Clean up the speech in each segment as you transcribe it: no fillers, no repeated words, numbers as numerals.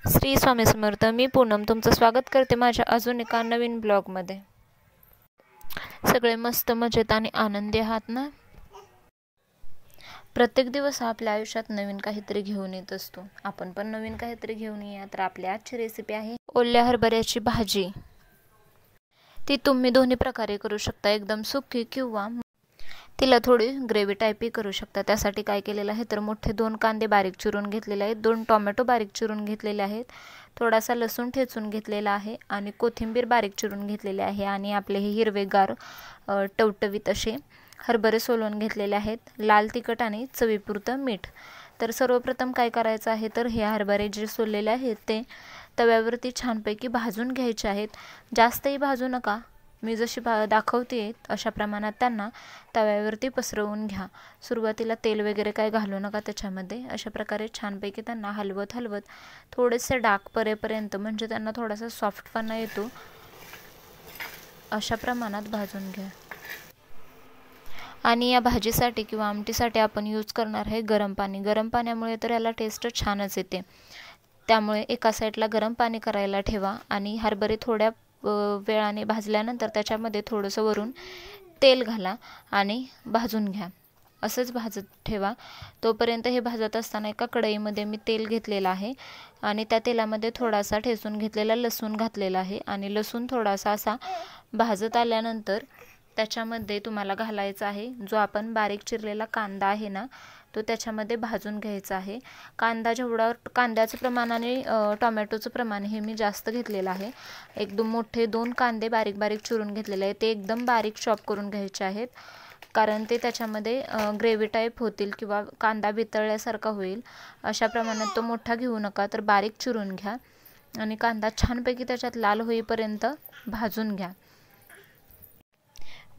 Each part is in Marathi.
श्री स्वामी समर्थ. मी पूनम तुमचं स्वागत करते माझ्या अजून एका नवीन ब्लॉगमध्ये. सगळे मस्त मजेत आणि आनंदी आहात ना? प्रत्येक दिवस आपल्या आयुष्यात नवीन काहीतरी घेऊन येत असतो. आपण पण नवीन काहीतरी घेऊन या. तर आपली आजची रेसिपी आहे ओल्या हरभऱ्याची भाजी. ती तुम्ही दोन्ही प्रकारे करू शकता, एकदम सुकी किंवा तिला थोडी ग्रेव्ही टाईपही करू शकता. त्यासाठी काय केलेलं आहे तर मोठे 2 कांदे बारीक चिरून घेतलेले आहेत, 2 टोमॅटो बारीक चिरून घेतलेले आहेत, थोडासा लसूण ठेचून घेतलेला आहे आणि कोथिंबीर बारीक चिरून घेतलेली आहे आणि आपले हे हिरवेगार टवटवीत असे हरभरे सोलून घेतलेले आहेत, लाल तिखट आणि चवीपुरतं मीठ. तर सर्वप्रथम काय करायचं आहे तर हे हरभरे जे सोललेले आहेत ते तव्यावरती छानपैकी भाजून घ्यायचे आहेत. जास्तही भाजू नका, मी जशी दाखवते अशा प्रमाणात त्यांना तव्यावरती पसरवून घ्या. सुरुवातीला तेल वगैरे काय घालू नका त्याच्यामध्ये. अशा प्रकारे छानपैकी त्यांना हलवत हलवत थोडेसे डाग परेपर्यंत, म्हणजे त्यांना थोडासा सॉफ्टपणा येतो, अशा प्रमाणात भाजून घ्या. आणि या भाजीसाठी किंवा आमटीसाठी आपण यूज करणार आहे गरम पाणी. गरम पाण्यामुळे तर याला टेस्ट छानच येते. त्यामुळे एका साईडला गरम पाणी करायला ठेवा आणि हरभरे थोड्या वेळाने भाजल्यानंतर त्याच्यामध्ये थोडंसं वरून तेल घाला आणि भाजून घ्या. असंच भाजत ठेवा. तोपर्यंत हे भाजत असताना एका कढईमध्ये मी तेल घेतलेलं आहे आणि त्या तेलामध्ये थोडासा ठेचून घेतलेला लसूण घातलेला आहे आणि लसूण थोडासा असा भाजत आल्यानंतर त्याच्यामध्ये तुम्हाला घालायचा आहे जो आपण बारीक चिरलेला कांदा आहे ना, तो त्याच्यामध्ये भाजून घ्यायचा आहे. कांदा जेवढा, कांद्याचं प्रमाण आणि टोमॅटोचं प्रमाण हे मी जास्त घेतलेलं आहे. एकदम मोठे 2 कांदे बारीक बारीक चिरून घेतलेले आहेत, ते एकदम बारीक चॉप करून घ्यायचे आहेत, कारण ते त्याच्यामध्ये ग्रेव्ही टाईप होतील किंवा कांदा वितळल्यासारखा होईल. अशा प्रमाणात तो मोठा घेऊ नका, तर बारीक चिरून घ्या आणि कांदा छानपैकी त्याच्यात लाल होईपर्यंत भाजून घ्या.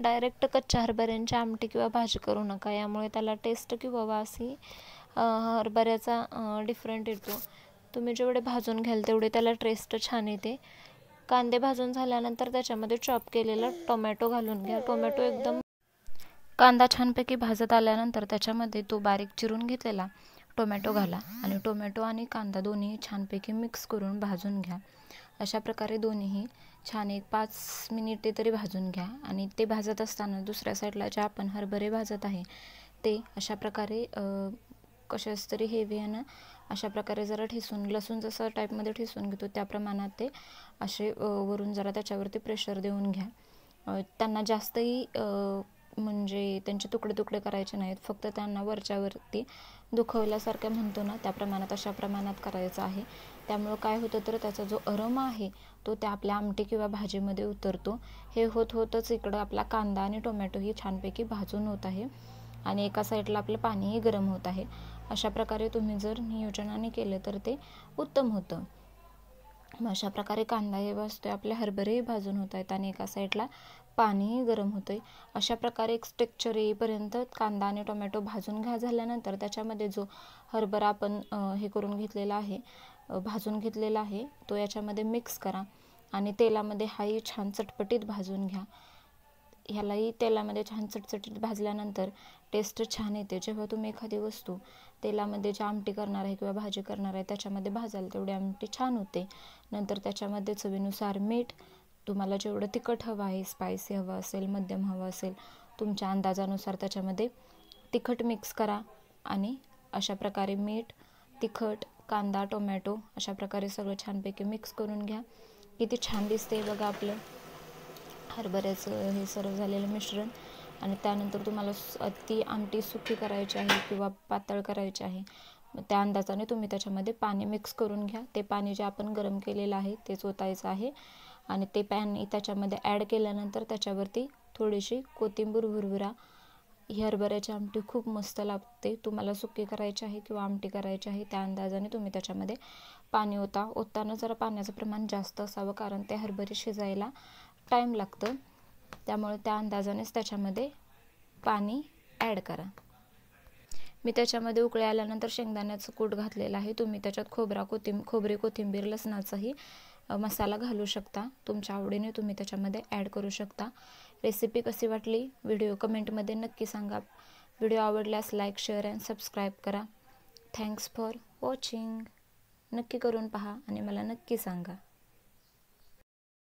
डायरेक्ट कच्च्या हरभऱ्यांची आमटी किंवा भाजी करू नका, यामुळे त्याला टेस्ट किंवा वासही हरभऱ्याचा डिफरंट येतो. तुम्ही जेवढे भाजून घ्याल तेवढे त्याला टेस्ट छान येते. कांदे भाजून झाल्यानंतर त्याच्यामध्ये चॉप केलेला टोमॅटो घालून घ्या. टोमॅटो एकदम कांदा छानपैकी भाजत आल्यानंतर त्याच्यामध्ये तो बारीक चिरून घेतलेला टोमॅटो घाला आणि टोमॅटो आणि कांदा दोन्ही छानपैकी मिक्स करून भाजून घ्या. अशा प्रकारे दोन्हीही छान 1-5 मिनिटे तरी भाजून घ्या. आणि ते भाजत असताना दुसऱ्या साईडला जे आपण हरभरे भाजत आहे ते अशा प्रकारे कशाच तरी हेवी आहे ना, अशा प्रकारे जरा ठेसून, लसूण जसं टाईपमध्ये ठेसून घेतो त्या प्रमाणात ते असे वरून जरा त्याच्यावरती प्रेशर देऊन घ्या. त्यांना जास्तही म्हणजे त्यांचे तुकडे तुकडे करायचे नाहीत, फक्त त्यांना वरच्यावरती दुखवल्यासारखं म्हणतो ना त्या प्रमाणात, अशा प्रमाणात करायचं आहे. त्यामुळं काय होतं तर त्याचा जो अरोमा आहे तो त्या आपल्या आमटी किंवा भाजीमध्ये उतरतो. हे होतच इकडं आपला कांदा आणि टोमॅटोही छानपैकी भाजून होत आहे आणि एका साईडला आपलं पाणीही गरम होत आहे. अशा प्रकारे तुम्ही जर नियोजनाने केलं तर ते उत्तम होतं. अशा प्रकारे कांदा हे भाजतोय, आपले हरभरेही भाजून होत आहेत आणि एका साईडला पाणीही गरम होतं आहे. अशा प्रकारे एक टेक्स्चर येईपर्यंत कांदा आणि टोमॅटो भाजून झाल्यानंतर त्याच्यामध्ये जो हरभरा आपण हे करून घेतलेला आहे, भाजून घेतलेला आहे, तो याच्यामध्ये मिक्स करा आणि तेलामध्ये हाही छान चटपटीत भाजून घ्या. ह्यालाही तेलामध्ये छान चटचटीत भाजल्यानंतर टेस्ट छान येते. जेव्हा तुम्ही एखादी वस्तू तेलामध्ये जी आमटी करणार आहे किंवा भाजी करणार आहे त्याच्यामध्ये भाजाल तेवढी आमटी छान होते. नंतर त्याच्यामध्ये चवीनुसार मीठ, तुम्हाला जेवढं तिखट हवं आहे, स्पायसी हवं असेल, मध्यम हवं असेल, तुमच्या अंदाजानुसार त्याच्यामध्ये तिखट मिक्स करा आणि अशा प्रकारे मीठ, तिखट, कांदा, टोमॅटो अशा प्रकारे सगळं छानपैकी मिक्स करून घ्या. किती छान दिसते बघा आपलं हरभऱ्याचं हे सर्व झालेलं मिश्रण. आणि त्यानंतर तुम्हाला ती आमटी सुकी करायची आहे किंवा पातळ करायची आहे, त्या अंदाजाने तुम्ही त्याच्यामध्ये पाणी मिक्स करून घ्या. ते पाणी जे आपण गरम केलेलं आहे तेच ओतायचं आहे आणि ते पाणी त्याच्यामध्ये ॲड केल्यानंतर त्याच्यावरती थोडीशी कोथिंबीर भुरभुरा. ही हरभऱ्याची आमटी खूप मस्त लागते. तुम्हाला सुकी करायची आहे किंवा आमटी करायची आहे त्या अंदाजाने तुम्ही त्याच्यामध्ये पाणी ओतताना जरा पाण्याचं प्रमाण जास्त असावं, कारण ते हरभरे शिजायला टाईम लागतं. त्यामुळे त्या अंदाजानेच त्याच्यामध्ये पाणी ॲड करा. मी त्याच्यामध्ये उकळी आल्यानंतर शेंगदाण्याचं कूट घातलेलं आहे. तुम्ही त्याच्यात खोबरे, कोथिंबीर, लसणाचाही मसाला घालू शकता. तुमच्या आवडीने तुम्ही त्याच्यामध्ये ॲड करू शकता. रेसिपी कशी वाटली व्हिडिओ कमेंटमध्ये नक्की सांगा. व्हिडिओ आवडल्यास लाईक, शेअर अँड सबस्क्राईब करा. Thanks for watching. नक्की करून पहा आणि मला नक्की सांगा.